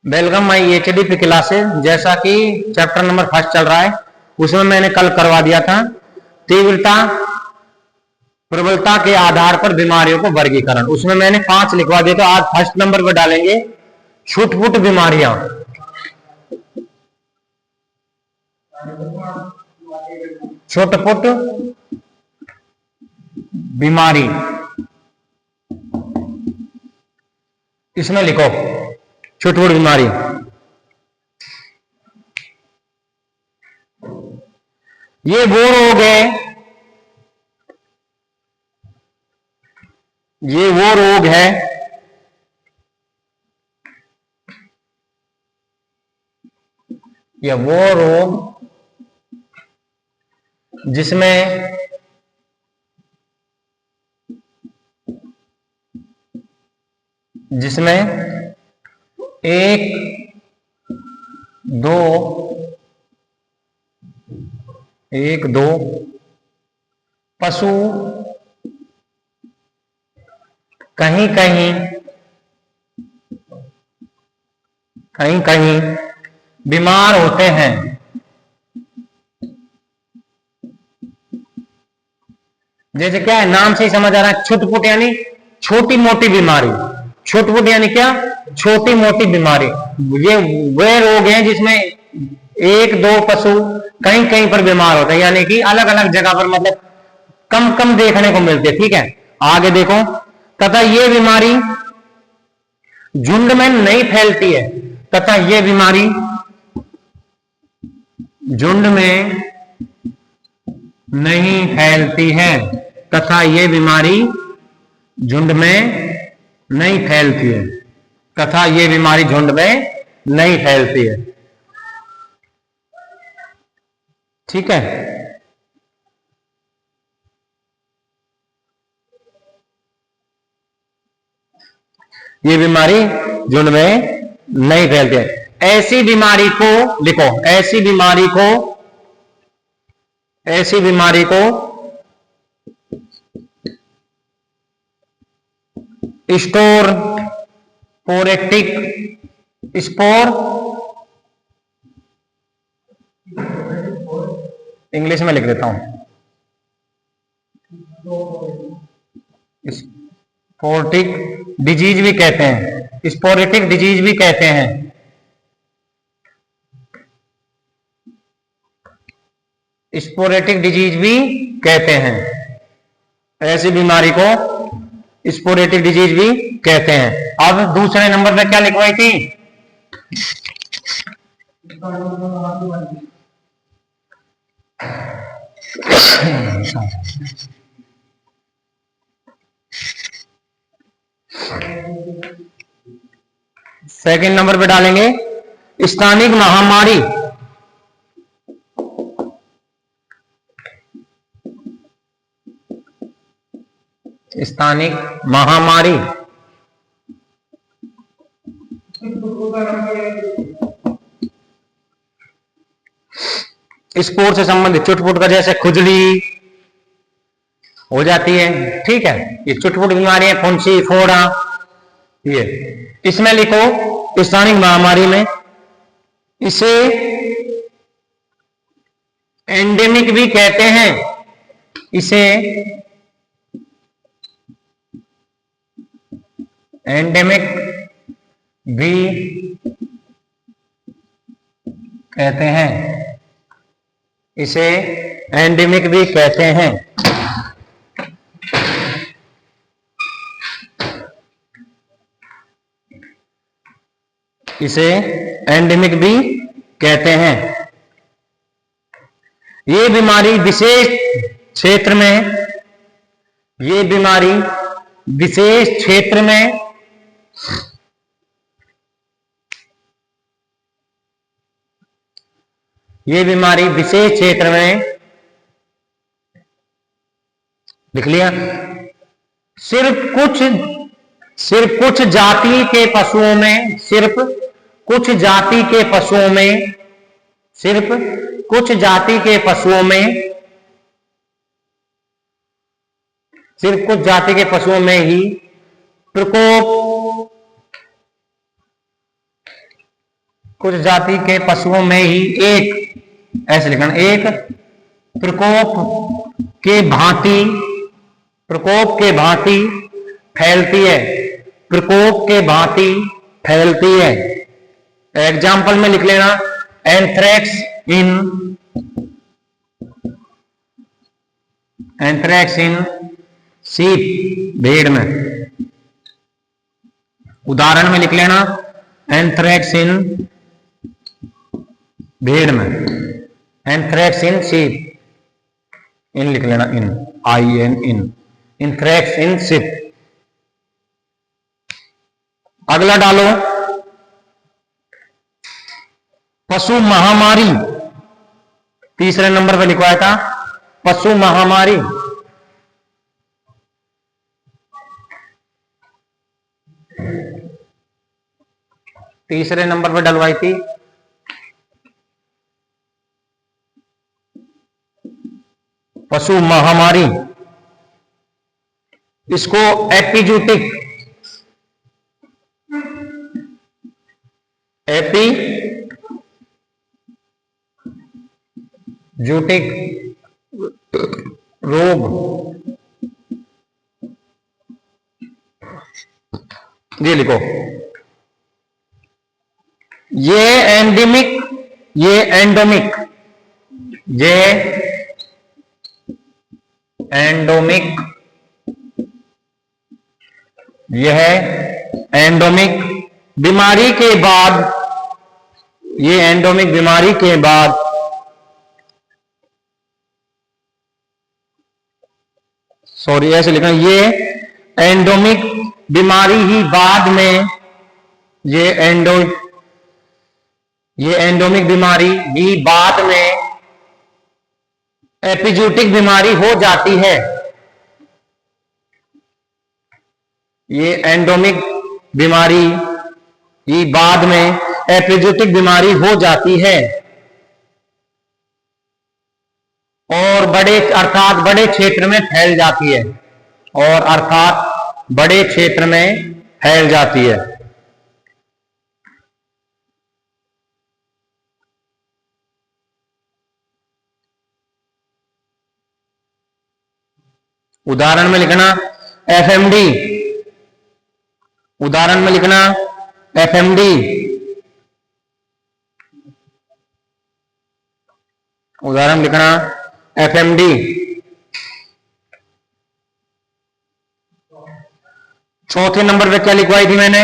Welcome my HDP classes. जैसा कि chapter number 1 चल रहा है, उसमें मैंने कल करवा दिया था तीव्रता प्रबलता के आधार पर बीमारियों को वर्गीकरण। उसमें मैंने 5 लिखवा दिया। तो आज फर्स्ट नंबर पर डालेंगे छुटपुट बीमारियां। छुटपुट बीमारी, इसमें लिखो छुटपुट बीमारी। ये वो रोग है, ये वो रोग है या वो रोग जिसमें एक दो पशु कहीं कहीं बीमार होते हैं। जैसे क्या है, नाम से ही समझ आ रहा है, छुटपुट यानी छोटी मोटी बीमारी। छुटपुट यानी क्या? छोटी मोटी बीमारी। ये वे रोग हैं जिसमें एक दो पशु कहीं कहीं पर बीमार होते हैं, यानी कि अलग अलग जगह पर, मतलब कम कम देखने को मिलती है। ठीक है, आगे देखो। तथा ये बीमारी झुंड में नहीं फैलती है। तथा ये बीमारी झुंड में नहीं फैलती है। तथा ये बीमारी झुंड में नहीं फैलती है। तथा ये बीमारी झुंड में नहीं फैलती है। ठीक है, ये बीमारी झुंड में नहीं फैलती है। ऐसी बीमारी को लिखो, ऐसी बीमारी को स्पोर इंग्लिश में लिख देता हूं, स्पोरेटिक डिजीज भी कहते हैं। स्पोरेटिक डिजीज भी कहते हैं। स्पोरेटिक डिजीज भी कहते हैं। ऐसी बीमारी को स्पोरेटिक डिजीज भी कहते हैं। अब दूसरे नंबर पे क्या लिखवाई थी? सेकंड नंबर पे डालेंगे स्थानिक महामारी। स्थानिक महामारी स्पोर्ट से संबंधित चुटपुट का, जैसे खुजली हो जाती है। ठीक है, ये चुटपुट बीमारी है। फुंसी, फोड़ा, ये इसमें लिखो स्थानिक महामारी में। इसे एंडेमिक भी कहते हैं। इसे एंडेमिक भी कहते हैं। इसे एंडेमिक भी कहते हैं। इसे एंडेमिक भी कहते हैं। ये बीमारी विशेष क्षेत्र में, ये बीमारी विशेष क्षेत्र में ये बीमारी विशेष क्षेत्र में, लिख लिया, सिर्फ कुछ जाति के पशुओं में, सिर्फ कुछ जाति के पशुओं में, सिर्फ कुछ जाति के पशुओं में, सिर्फ कुछ जाति के पशुओं में ही प्रकोप कुछ जाति के पशुओं में ही एक, ऐसे लिखना, एक प्रकोप के भांति फैलती है, प्रकोप के भांति फैलती है। एग्जाम्पल में लिख लेना, एंथ्रेक्स इन शीप, भेड़ में। उदाहरण में लिख लेना, एंथ्रेक्स इन भेड़ में, एंथ्रेक्स इन शीप, इन लिख लेना, इन IN in, anthrax in sheep. अगला डालो, पशु महामारी, तीसरे नंबर पे लिखवाया था पशु महामारी। तीसरे नंबर पे डलवाई थी पशु महामारी। इसको एपिजूटिक रोग, ये लिखो। ये एंडोमिक, यह एंडोमिक बीमारी के बाद, ये एंडोमिक बीमारी के बाद सॉरी ऐसे लिखना, ये एंडोमिक बीमारी ही बाद में, ये एंडोमिक बीमारी ही बाद में एपिजूटिक बीमारी हो जाती है। ये एंडोमिक बीमारी ही बाद में एपिजूटिक बीमारी हो जाती है और अर्थात बड़े क्षेत्र में फैल जाती है, और अर्थात बड़े क्षेत्र में फैल जाती है। उदाहरण में लिखना FMD, उदाहरण में लिखना FMD, उदाहरण लिखना FMD। चौथे नंबर पे क्या लिखवाई थी मैंने,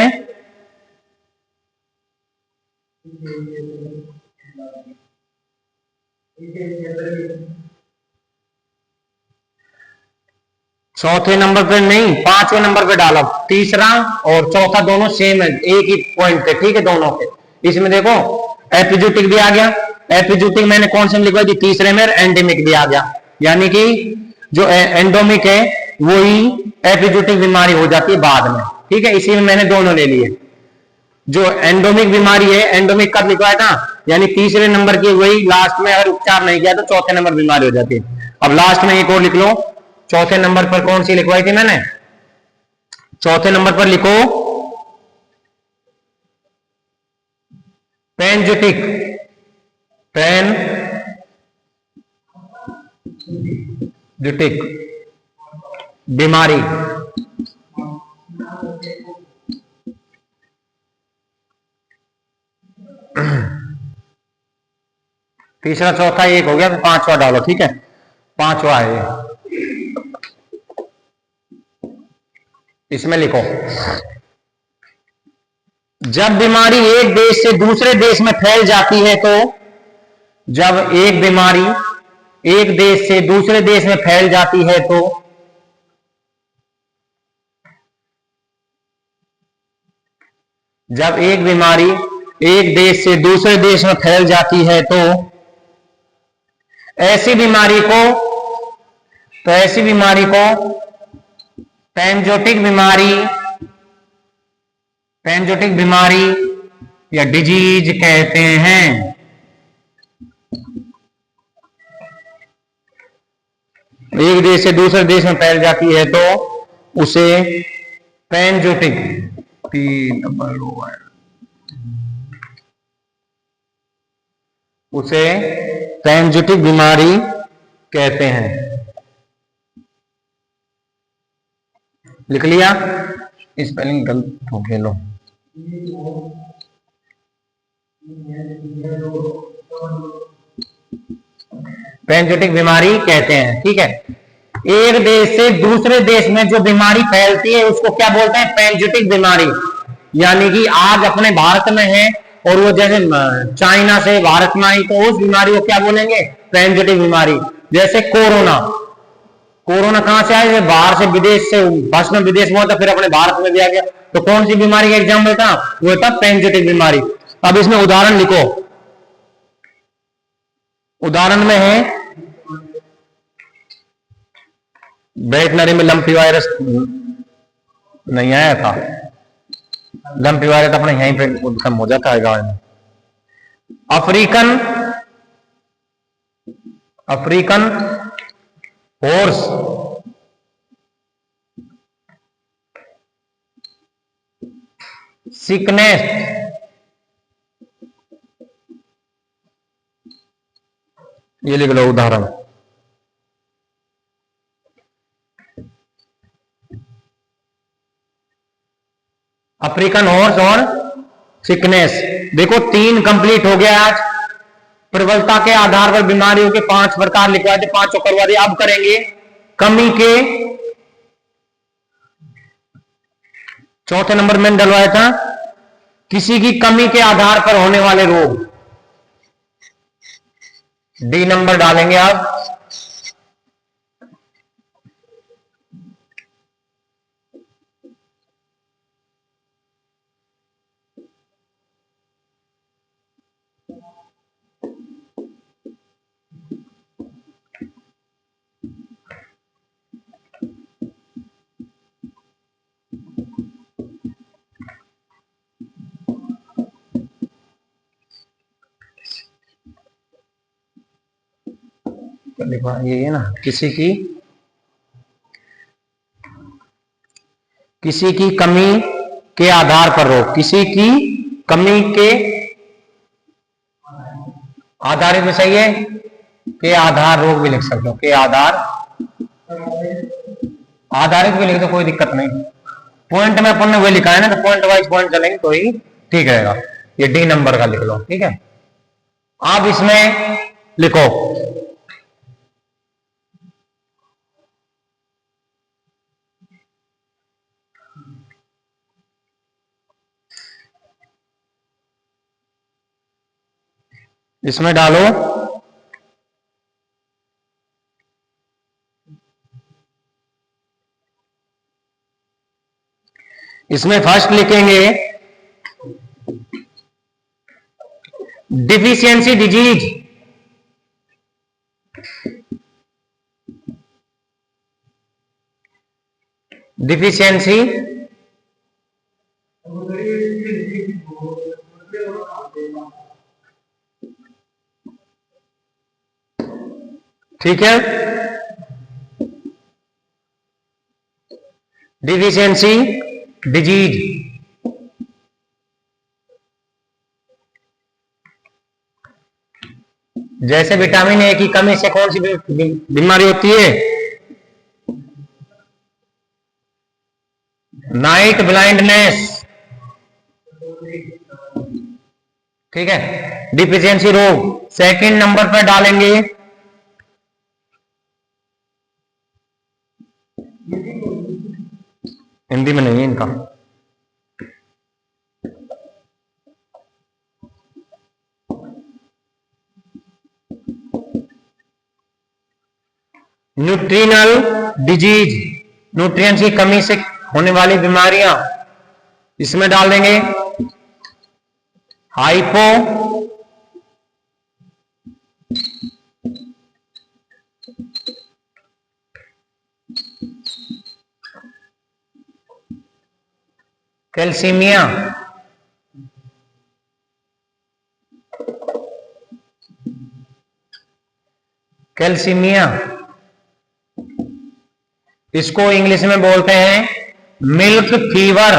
चौथे नंबर पे नहीं, पांचवें नंबर पे डाला। तीसरा और चौथा दोनों सेम है, एक ही पॉइंट पे, ठीक है दोनों के। इसमें देखो एपिजूटिक भी आ गया, एपिजूटिक मैंने कौन से में लिखवाई थी, तीसरे में, एंडेमिक भी आ गया, यानी कि जो एंडोमिक है वही एपिजूटिक बीमारी हो जाती है बाद में, ठीक है। इसी में मैंने दोनों ले लिए। जो एंडोमिक बीमारी है, एंडोमिक कब लिखवाया था, यानी तीसरे नंबर की, वही लास्ट में अगर उपचार नहीं किया तो चौथे नंबर बीमारी हो जाती है। अब लास्ट में एक और लिख लो, चौथे नंबर पर कौन सी लिखवाई थी मैंने, चौथे नंबर पर लिखो पेनजूटिक, पेनजूटिक बीमारी। तीसरा चौथा एक हो गया, तो पांचवा डालो, ठीक है, पांचवा है। इसमें लिखो, जब बीमारी एक देश से दूसरे देश में फैल जाती है तो, जब एक बीमारी एक देश से दूसरे देश में फैल जाती है तो जब एक बीमारी एक देश से दूसरे देश में फैल जाती है तो ऐसी बीमारी को पेनजोटिक बीमारी या डिजीज कहते हैं। एक देश से दूसरे देश में फैल जाती है तो उसे पेनजोटिक उसे पेंजेटिक बीमारी कहते हैं। लिख लिया? स्पेलिंग गलत हो गया, लो। पेंजेटिक बीमारी कहते हैं, ठीक है। एक देश से दूसरे देश में जो बीमारी फैलती है उसको क्या बोलते हैं? पेंजेटिक बीमारी। यानी कि आज अपने भारत में है और वो जैसे चाइना से भारत में आई तो उस बीमारी को क्या बोलेंगे? पेंजेटिक बीमारी। जैसे कोरोना, कोरोना कहां से आया? बाहर से, विदेश से। फर्स्ट में विदेश में था, फिर अपने भारत में भी आ गया। तो कौन सी बीमारी का एग्जाम्पल था? वो था पेंजेटिक बीमारी। अब इसमें उदाहरण लिखो। उदाहरण में है वेटनरी में लंपी वायरस नहीं आया था। लंपी वायरस अपने यहीं पे खत्म हो जाता है गाँव में। अफ्रीकन हॉर्स सिकनेस, ये लिख लो उदाहरण। अफ्रीकन हॉर्स और सिकनेस। देखो 3 कंप्लीट हो गया आज। प्रबलता के आधार पर बीमारियों के 5 प्रकार लिखवा दिए, 5 करवा दिए। अब करेंगे कमी के। चौथे नंबर में डलवाया था किसी की कमी के आधार पर होने वाले रोग। डी नंबर डालेंगे आप। ये है ना, किसी की कमी के आधार पर रोग। किसी की कमी के आधारित भी सही है, के आधार रोग भी लिख सकते हो। के आधारित भी लिख दो, कोई दिक्कत नहीं। पॉइंट में अपन ने वही लिखा है ना, तो पॉइंट वाइज पॉइंट चलेंगे तो ही ठीक रहेगा। ये डी नंबर का लिख लो, ठीक है। अब इसमें लिखो इसमें डालो इसमें फर्स्ट लिखेंगे डिफिशियंसी डिजीज। डिफिशियंसी ठीक है। डिफिशियंसी डिजीज जैसे विटामिन ए की कमी से कौन सी बीमारी होती है? नाइट ब्लाइंडनेस, ठीक है। डिफिशियंसी रोग सेकंड नंबर पर डालेंगे हिंदी में नहीं है इनका। न्यूट्रिनल डिजीज, न्यूट्रिएंट्स की कमी से होने वाली बीमारियां। इसमें डाल देंगे हाइपो कैल्सीमिया, कैल्सीमिया इसको इंग्लिश में बोलते हैं मिल्क फीवर।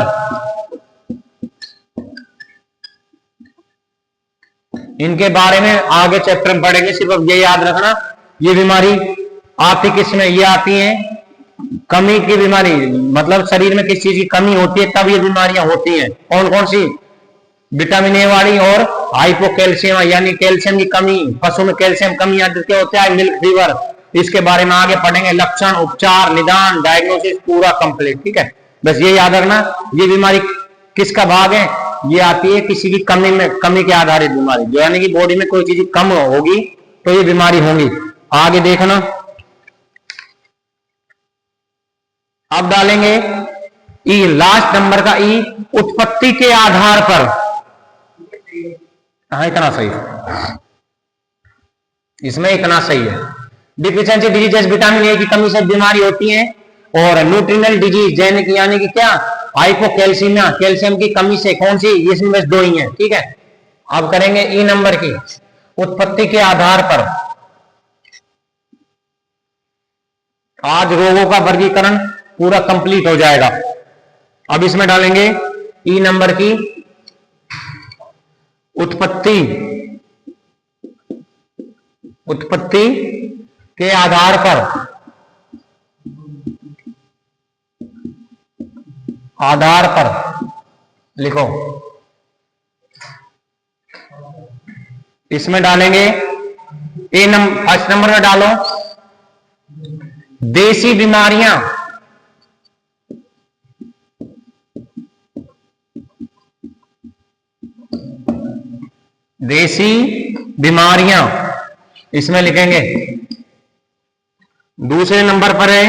इनके बारे में आगे चैप्टर में पढ़ेंगे, सिर्फ अब ये याद रखना। ये बीमारी आती किसमें, ये आती है कमी की बीमारी, मतलब शरीर में किस चीज की कमी होती है तब ये बीमारियां होती हैं। कौन कौन सी, विटामिन ए वाली और हाइपोकैल्शियम यानी कैल्शियम की कमी, पशु में कैल्शियम कमी क्या होता है, मिल्क फीवर। इसके बारे में आगे पढ़ेंगे, लक्षण, उपचार, निदान, डायग्नोसिस पूरा कंप्लीट। ठीक है, बस ये याद रखना। ये बीमारी किसका भाग है, ये आती है किसी की कमी में, कमी के आधारित बीमारी, जो यानी कि बॉडी में कोई चीज कम होगी तो ये बीमारी होंगी। आगे देखना, अब डालेंगे ई, लास्ट नंबर का ई, उत्पत्ति के आधार पर। हाँ इतना सही, इसमें इतना सही है। डिफिशियंसी डिजीज विटामिन ए की कमी से बीमारी होती है, और न्यूट्रिनल डिजीज यानी कि क्या, हाइपोकैल्सीमिया, कैल्शियम की कमी से। कौन सी, इसमें बस दो ही है। ठीक है, अब करेंगे ई नंबर की, उत्पत्ति के आधार पर। आज रोगों का वर्गीकरण पूरा कंप्लीट हो जाएगा। अब इसमें डालेंगे ई नंबर की, उत्पत्ति के आधार पर, लिखो। इसमें डालेंगे फर्स्ट नंबर में डालो देसी बीमारियां, देसी बीमारियां इसमें लिखेंगे। दूसरे नंबर पर है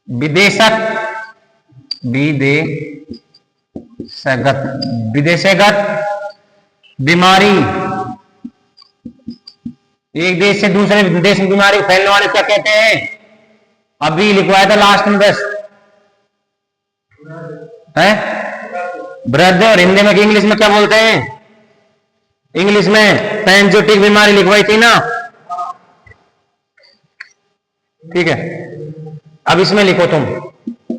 विदेशगत बीमारी, एक देश से दूसरे देश में बीमारी फैलने वाले क्या कहते हैं, अभी लिखवाया था लास्ट में बस है ब्रद, और हिंदी में इंग्लिश में क्या बोलते हैं, इंग्लिश में पैंजोटिक बीमारी लिखवाई थी ना। ठीक है, अब इसमें लिखो तुम,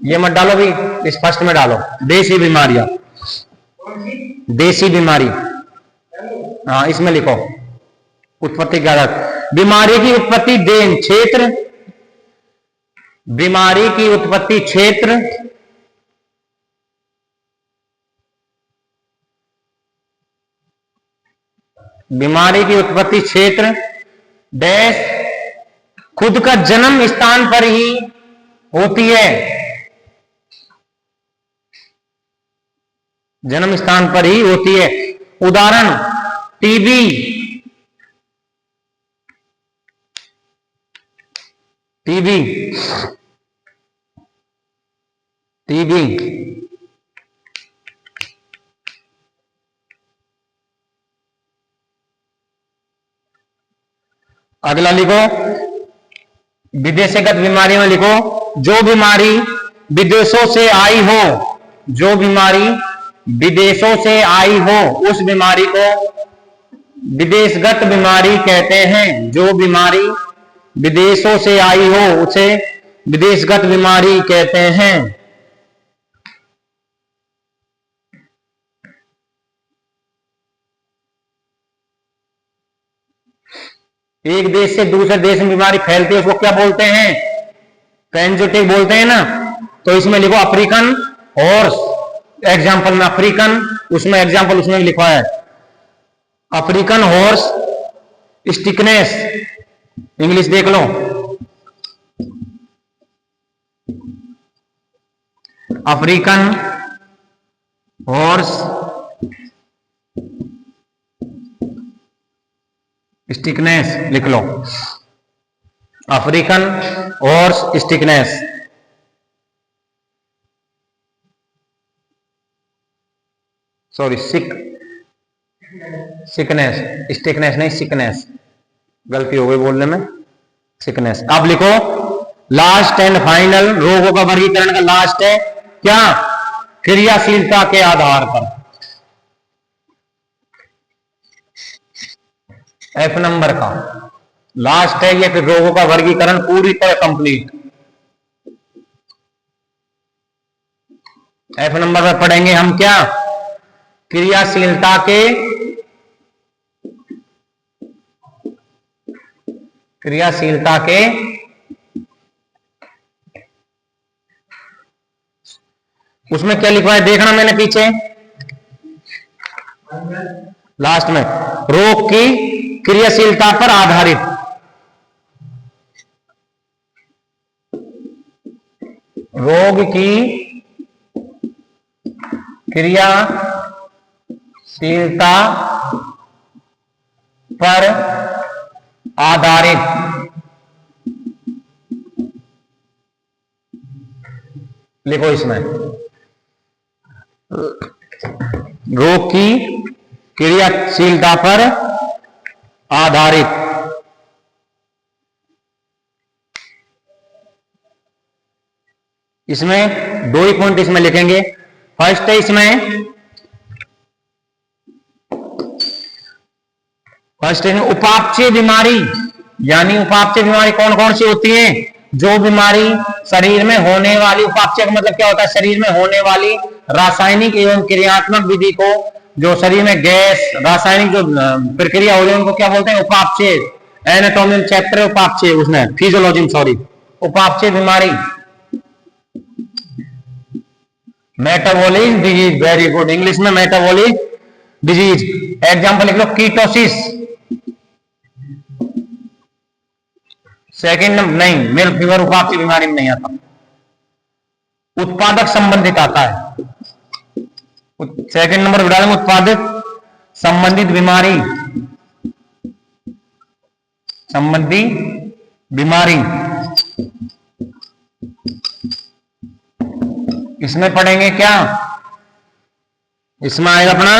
ये मत डालो भी, इस फर्स्ट में डालो देसी बीमारियां, देसी बीमारी। हाँ इसमें लिखो उत्पत्ति का बीमारी की उत्पत्ति देन क्षेत्र, बीमारी की उत्पत्ति क्षेत्र, बीमारी की उत्पत्ति क्षेत्र डैश खुद का जन्म स्थान पर ही होती है, जन्म स्थान पर ही होती है। उदाहरण टीबी, टीबी, टीबी, अगला लिखो विदेशगत बीमारियों में लिखो जो बीमारी विदेशों से आई हो, जो बीमारी विदेशों से आई हो उस बीमारी को विदेशगत बीमारी कहते हैं। जो बीमारी विदेशों से आई हो उसे विदेशगत बीमारी कहते हैं। एक देश से दूसरे देश में बीमारी फैलती है उसको क्या बोलते हैं, पैंजोटिक बोलते हैं ना। तो इसमें लिखो अफ्रीकन हॉर्स, एग्जाम्पल में अफ्रीकन, उसमें एग्जाम्पल उसमें लिखा है अफ्रीकन हॉर्स स्टिकनेस, इंग्लिश देख लो अफ्रीकन हॉर्स स्टिकनेस लिख लो, African horse stickness. Sorry sickness, stickness नहीं सिकनेस, गलती हो गई बोलने में, सिकनेस। अब लिखो लास्ट एंड फाइनल रोगों का वर्गीकरण का लास्ट है क्या, क्रियाशीलता के आधार पर। एफ नंबर का लास्ट है ये, फिर रोगों का वर्गीकरण पूरी तरह कंप्लीट। एफ नंबर पर पढ़ेंगे हम क्या, क्रियाशीलता के उसमें क्या लिखा है देखना, मैंने पीछे लास्ट में, रोग की क्रियाशीलता पर आधारित, रोग की क्रियाशीलता पर आधारित लिखो इसमें, रोग की क्रियाशीलता पर आधारित। इसमें दो ही पॉइंट इसमें लिखेंगे। फर्स्ट है इसमें, उपापचय बीमारी, यानी उपापचय बीमारी कौन कौन सी होती है, जो बीमारी शरीर में होने वाली, उपापचय का मतलब क्या होता है, शरीर में होने वाली रासायनिक एवं क्रियात्मक विधि को, जो शरीर में गैस रासायनिक जो प्रक्रिया हो रही है उनको क्या बोलते हैं, उपापचय। एनाटॉमी चैप्टर उपापचय, उसमें फिजियोलॉजी सॉरी, उपापचय बीमारी। Metabolic disease, very good, English में मेटाबॉलिक डिजीज। एग्जांपल लिख लो, कीटोसिस। सेकंड नंबर नहीं, मिल्क फीवर उपापचय बीमारी में नहीं आता। उत्पादक संबंधित आता है, सेकंड नंबर बिठा देंगे, उत्पादक संबंधित बीमारी, संबंधी बीमारी। इसमें पढ़ेंगे क्या, इसमें आएगा अपना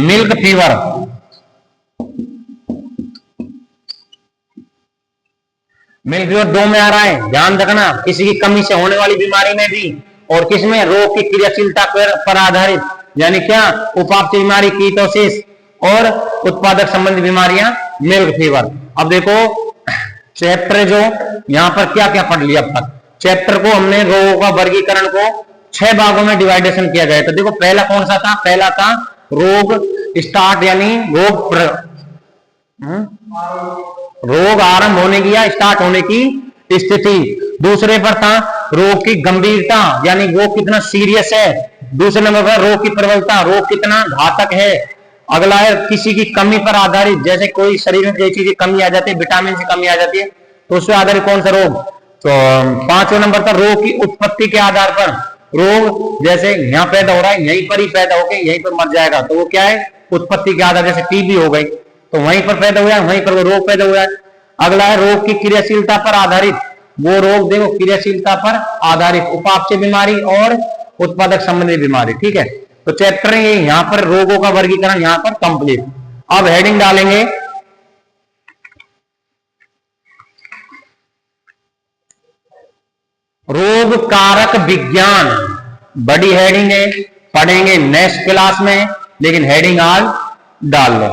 मिल्क फीवर। मिल्क फीवर दो में आ रहा है, ध्यान रखना, किसी की कमी से होने वाली बीमारी में भी, और किसमें, रोग की क्रियाशीलता पर आधारित, यानी क्या, उपापचय बीमारी कीटोसिस, और उत्पादक संबंधी बीमारियां मिल्क फीवर। अब देखो चैप्टर जो यहां पर क्या क्या पढ़ लिया अब तक, चैप्टर को हमने रोगों का वर्गीकरण को 6 भागों में डिवाइडेशन किया गया। तो देखो पहला कौन सा था, पहला था रोग स्टार्ट, यानी रोग आरंभ होने की या स्टार्ट होने की स्थिति। दूसरे पर था रोग की गंभीरता, यानी रोग कितना सीरियस है। दूसरे नंबर पर रोग की प्रबलता, रोग कितना घातक है। अगला है किसी की कमी पर आधारित, जैसे कोई शरीर में कोई चीज की कमी आ जाती है, विटामिन की कमी आ जाती है, तो उससे आधारित कौन सा रोग। तो 5वें नंबर पर रोग की उत्पत्ति के आधार पर, रोग जैसे यहाँ पैदा हो रहा है, यहीं पर ही पैदा होकर यहीं पर मर जाएगा, तो वो क्या है, उत्पत्ति के आधार, जैसे टीबी हो गई तो वहीं पर पैदा हुआ है, वहीं पर वो रोग पैदा हुआ है। अगला है रोग की क्रियाशीलता पर आधारित, वो रोग देखो क्रियाशीलता पर आधारित, उपापचय बीमारी और उत्पादक संबंधी बीमारी। ठीक है, तो चैप्टर ये यहां पर रोगों का वर्गीकरण यहां पर कंप्लीट। अब हेडिंग डालेंगे रोग कारक विज्ञान, बड़ी हेडिंग है, पढ़ेंगे नेक्स्ट क्लास में, लेकिन हेडिंग आज डाल लो,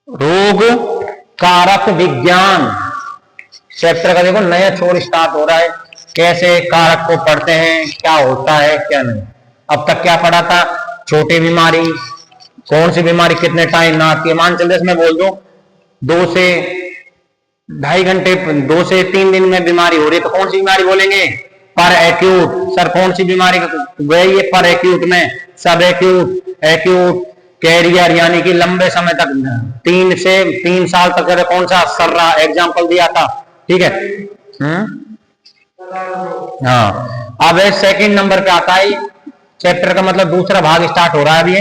रोग कारक विज्ञान। चैप्टर का देखो नया छोर स्टार्ट हो रहा है, कैसे कारक को पढ़ते हैं, क्या होता है क्या नहीं। अब तक क्या पढ़ा था, छोटी बीमारी, कौन सी बीमारी कितने टाइम में आती है, मान चल मैं बोल दूं 2 से 2.5 घंटे, 2 से 3 दिन में बीमारी हो रही है, तो कौन सी बीमारी बोलेंगे, पर एक्यूट। सर कौन सी बीमारी वही है पर एक्यूट में, सब एक्यूट, एक्यूट कैरियर, यानी कि लंबे समय तक 3 से 3 साल तक, कौन सा सर्रा एग्जाम्पल दिया था। ठीक है, हाँ। अब सेकंड नंबर पे आता है चैप्टर का, मतलब दूसरा भाग स्टार्ट हो रहा है अभी,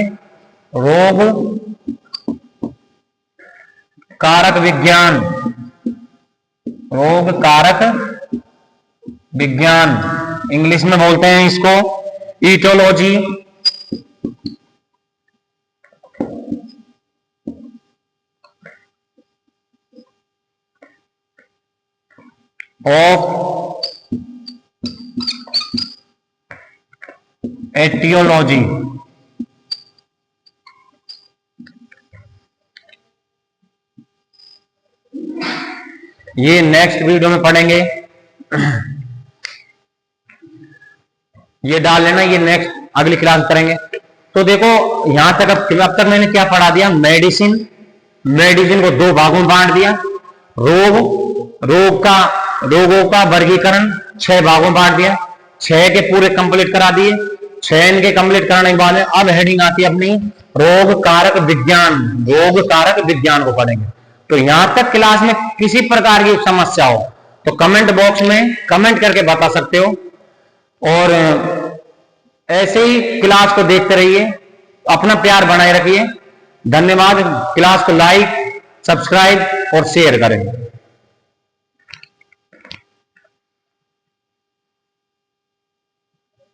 रोग कारक विज्ञान, रोग कारक विज्ञान, इंग्लिश में बोलते हैं इसको ईटियोलॉजी ऑफ एटियोलॉजी। ये नेक्स्ट वीडियो में पढ़ेंगे। ये डाल लेना, ये नेक्स्ट अगली क्लास करेंगे। तो देखो यहां तक अब तक मैंने क्या पढ़ा दिया, मेडिसिन। मेडिसिन को दो भागों में बांट दिया। रोगों का वर्गीकरण 6 भागों में बांट दिया। 6 के पूरे कंप्लीट करा दिए। 6 इनके कंप्लीट कराने के बाद अब हेडिंग आती है अपनी रोग कारक विज्ञान। रोग कारक विज्ञान को पढ़ेंगे। तो यहां तक क्लास में किसी प्रकार की समस्या हो तो कमेंट बॉक्स में कमेंट करके बता सकते हो। और ऐसे ही क्लास को देखते रहिए, अपना प्यार बनाए रखिए। धन्यवाद। क्लास को लाइक, सब्सक्राइब और शेयर करें।